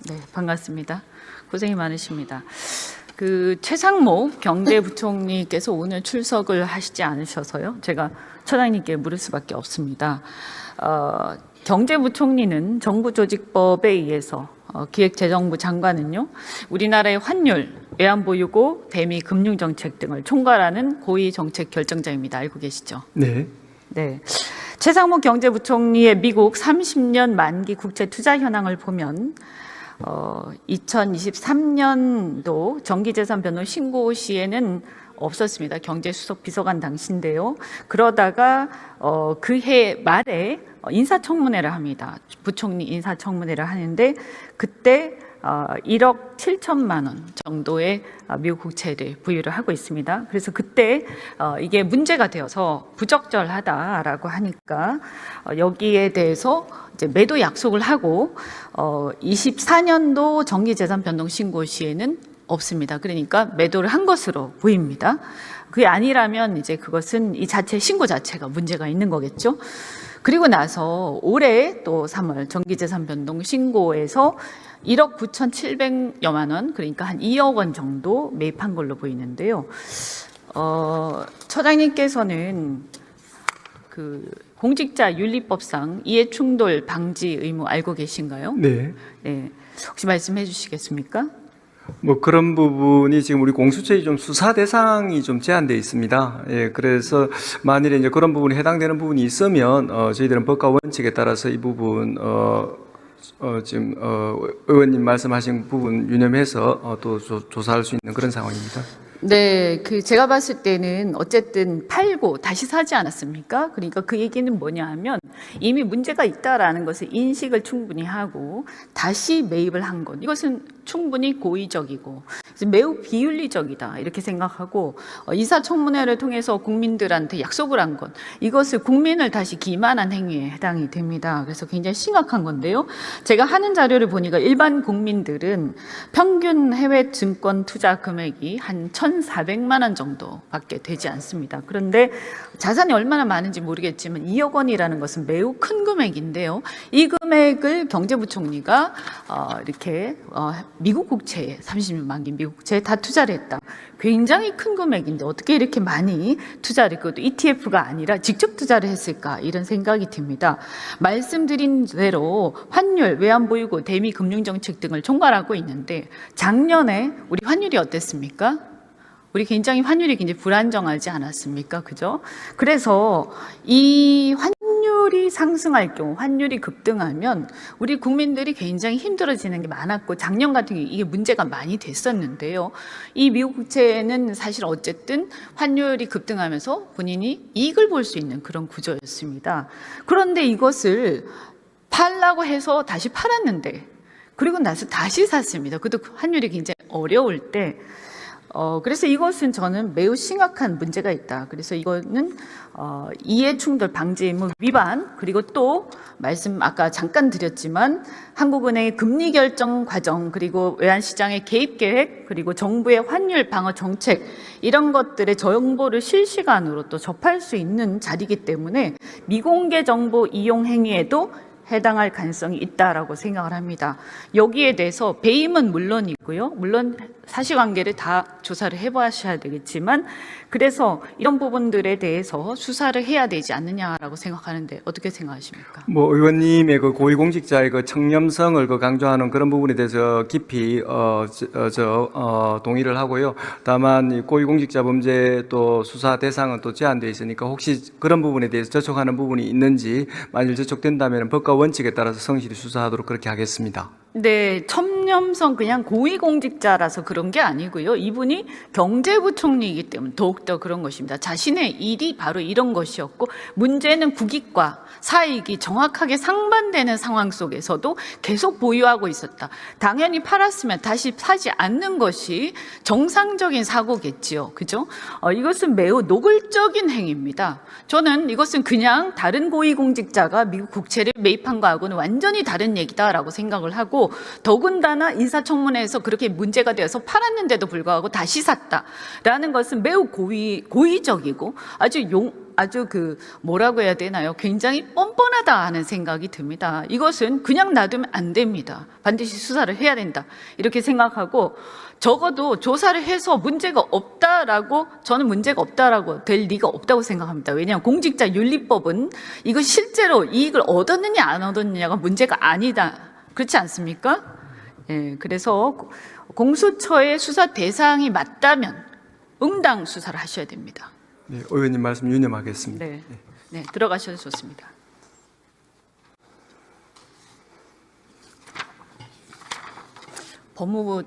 네, 반갑습니다. 고생이 많으십니다. 최상목 경제부총리께서 오늘 출석을 하시지 않으셔서요. 제가 처장님께 물을 수밖에 없습니다. 경제부총리는 정부조직법에 의해서 기획재정부 장관은요, 우리나라의 환율, 외환보유고, 대미 금융정책 등을 총괄하는 고위정책 결정자입니다. 알고 계시죠? 네. 네. 최상목 경제부총리의 미국 30년 만기 국채 투자 현황을 보면 2023년도 정기재산 변동 신고 시에는 없었습니다. 경제수석 비서관 당시인데요. 그러다가 그해 말에 인사청문회를 합니다. 부총리 인사청문회를 하는데 그때 1억 7천만 원 정도의 미국 국채를 부유를 하고 있습니다. 그래서 그때 이게 문제가 되어서 부적절하다라고 하니까 여기에 대해서 이제 매도 약속을 하고 24년도 정기재산 변동 신고 시에는 없습니다. 그러니까 매도를 한 것으로 보입니다. 그게 아니라면 이제 그것은 이 자체 신고 자체가 문제가 있는 거겠죠. 그리고 나서 올해 또 3월 정기재산 변동 신고에서 1억 9,700여만 원, 그러니까 한 2억 원 정도 매입한 걸로 보이는데요. 처장님께서는 공직자 윤리법상 이해충돌 방지 의무 알고 계신가요? 네. 네. 혹시 말씀해 주시겠습니까? 뭐 그런 부분이 지금 우리 공수처의 좀 수사 대상이 좀 제한되어 있습니다. 예, 그래서 만일에 이제 그런 부분이 해당되는 부분이 있으면 저희들은 법과 원칙에 따라서 이 부분 지금 의원님 말씀하신 부분 유념해서 또 조사할 수 있는 그런 상황입니다. 네, 제가 봤을 때는 어쨌든 팔고 다시 사지 않았습니까? 그러니까 그 얘기는 뭐냐 하면 이미 문제가 있다라는 것을 인식을 충분히 하고 다시 매입을 한 것. 이것은 충분히 고의적이고 매우 비윤리적이다 이렇게 생각하고 인사청문회를 통해서 국민들한테 약속을 한 것. 이것을 국민을 다시 기만한 행위에 해당이 됩니다. 그래서 굉장히 심각한 건데요. 제가 하는 자료를 보니까 일반 국민들은 평균 해외 증권 투자 금액이 한 1,400만 원 정도밖에 되지 않습니다. 그런데 자산이 얼마나 많은지 모르겠지만 2억 원이라는 것은 매우 큰 금액인데요. 이 금액을 경제부총리가 이렇게 미국 국채에 30년 만기 미국 국채에 다 투자를 했다. 굉장히 큰 금액인데 어떻게 이렇게 많이 투자를 했고 또 ETF가 아니라 직접 투자를 했을까 이런 생각이 듭니다. 말씀드린 대로 환율, 외환보유고, 대미 금융정책 등을 총괄하고 있는데 작년에 우리 환율이 어땠습니까? 우리 환율이 굉장히 불안정하지 않았습니까? 그죠? 그래서 이 환율이 상승할 경우, 환율이 급등하면 우리 국민들이 굉장히 힘들어지는 게 많았고 작년 같은 경우 이게 문제가 많이 됐었는데요. 이 미국 국채는 사실 어쨌든 환율이 급등하면서 본인이 이익을 볼 수 있는 그런 구조였습니다. 그런데 이것을 팔라고 해서 다시 팔았는데 그리고 나서 다시 샀습니다. 그것도 환율이 굉장히 어려울 때 그래서 이것은 저는 매우 심각한 문제가 있다. 그래서 이거는 이해충돌 방지 의무 위반, 그리고 또 말씀 아까 잠깐 드렸지만 한국은행의 금리 결정 과정, 그리고 외환시장의 개입 계획, 그리고 정부의 환율 방어 정책 이런 것들의 정보를 실시간으로 또 접할 수 있는 자리이기 때문에 미공개 정보 이용 행위에도 해당할 가능성이 있다라고 생각을 합니다. 여기에 대해서 배임은 물론이고요. 물론 사실관계를 다 조사를 해보셔야 되겠지만 그래서 이런 부분들에 대해서 수사를 해야 되지 않느냐라고 생각하는데 어떻게 생각하십니까? 뭐 의원님의 그 고위공직자의 그 청렴성을 강조하는 그런 부분에 대해서 깊이 동의를 하고요. 다만 이 고위공직자 범죄 또 수사 대상은 또 제한되어 있으니까 혹시 그런 부분에 대해서 저촉하는 부분이 있는지 만일 저촉된다면 법과 원칙에 따라서 성실히 수사하도록 그렇게 하겠습니다. 네, 청렴성 그냥 고위공직자라서 그런 게 아니고요. 이분이 경제부총리이기 때문에 더욱더 그런 것입니다. 자신의 일이 바로 이런 것이었고 문제는 국익과 사익이 정확하게 상반되는 상황 속에서도 계속 보유하고 있었다. 당연히 팔았으면 다시 사지 않는 것이 정상적인 사고겠지요. 그죠? 이것은 매우 노골적인 행위입니다. 저는 이것은 그냥 다른 고위공직자가 미국 국채를 매입한 거하고는 완전히 다른 얘기다라고 생각을 하고 더군다나 인사청문회에서 그렇게 문제가 되어서 팔았는데도 불구하고 다시 샀다라는 것은 매우 고의적이고 아주 아주 뭐라고 해야 되나요? 굉장히 뻔뻔하다 하는 생각이 듭니다. 이것은 그냥 놔두면 안 됩니다. 반드시 수사를 해야 된다. 이렇게 생각하고 적어도 조사를 해서 문제가 없다라고, 저는 문제가 없다라고 될 리가 없다고 생각합니다. 왜냐하면 공직자윤리법은 이거 실제로 이익을 얻었느냐 안 얻었느냐가 문제가 아니다. 그렇지 않습니까? 예, 그래서 공수처의 수사 대상이 맞다면 응당 수사를 하셔야 됩니다. 네, 의원님 말씀 유념하겠습니다. 네, 네, 들어가셔도 좋습니다. 법무부